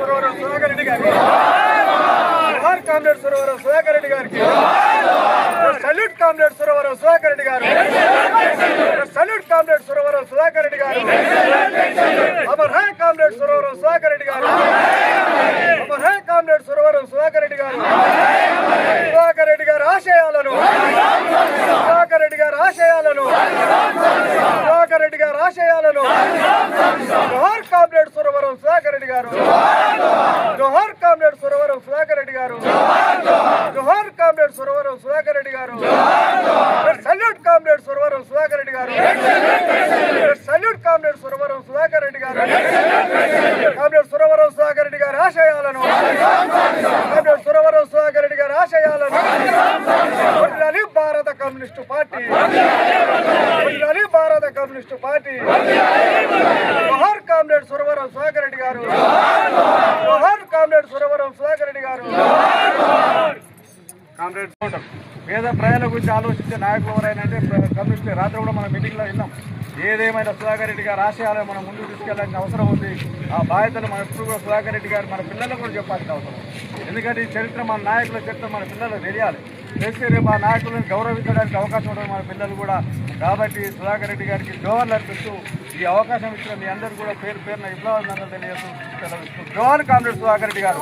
సురవరం సుధాకర్ రెడ్డి గారికి, జోహార్ కామ్రేడ్ సురవరం సుధాకర్ రెడ్డి గారికి, salute comrade Suravaram Sudhakar Reddy గారు, సల్యూట్ కామ్రేడ్ సురవరం సుధాకర్ రెడ్డి గారు, అమర్ హై కామ్రేడ్ సురవరం సుధాకర్ రెడ్డి గారు, అమర్ హై కామ్రేడ్ సురవరం సుధాకర్ రెడ్డి గారు, సుధాకర్ రెడ్డి గారి ఆశయాలను, సుధాకర్ రెడ్డి గారి ఆశయాలను, సుధాకర్ రెడ్డి గారి ఆశయాలను, జోహార్ కామ్రేడ్ సురవరం సుధాకర్ రెడ్డి గారు, జోహార్ కామ్రేడ్ సురవరం సుధాకర్ రెడ్డి గారు, జోహార్ కామ్రేడ్ సురవరం సుధాకర్ రెడ్డి గారు, సల్యూట్ కామ్రేడ్ సురవరం సుధాకర్ రెడ్డి గారు, సల్యూట్ కామ్రేడ్ సురవరం సుధాకర్ రెడ్డి గారు, కామ్రేడ్ సురవరం సుధాకర్ రెడ్డి గారి ఆశయాలను, కామ్రేడ్ సురవరం సుధాకర్ రెడ్డి గారి ఆశయాలను, వర్ధిల్లాలి భారత కమ్యూనిస్టు పార్టీ, వర్ధిల్లాలి భారత కమ్యూనిస్టు పార్టీ, జోహార్ కామ్రేడ్ సురవరం సుధాకర్ రెడ్డి గారు, జోహార్ కామ్రేడ్ సురవరం సుధాకర్ రెడ్డి గారు. కామ్రేడ్ పేద ప్రజల గురించి ఆలోచించే నాయకులు ఎవరైనా అంటే కమ్యూనిస్ట్. రాత్రి కూడా మనం మీటింగ్లో విన్నాం. ఏదేమైనా సుధాకర్ రెడ్డి గారి ఆశయాలను మనం ముందుకు తీసుకెళ్లాల్సిన అవసరం ఉంది. ఆ బాధ్యతలు మనం ఎప్పుడు కూడా సుధాకర్ రెడ్డి గారు మన పిల్లలకు కూడా చెప్పాల్సిన అవసరం. ఎందుకంటే ఈ చరిత్ర మన నాయకుల చరిత్ర మన పిల్లలకు తెలియాలి. తెలిసి రేపు ఆ నాయకులను గౌరవించడానికి అవకాశం ఉంటుంది మన పిల్లలు కూడా. కాబట్టి సుధాకర్ రెడ్డి గారికి జోహార్లు అర్పిస్తూ ఈ అవకాశం ఇచ్చిన మీ అందరూ కూడా పేరు పేరున విప్లవాలను తెలియజేస్తూ జోహార్ కామ్రేడ్ సుధాకర్ రెడ్డి గారు.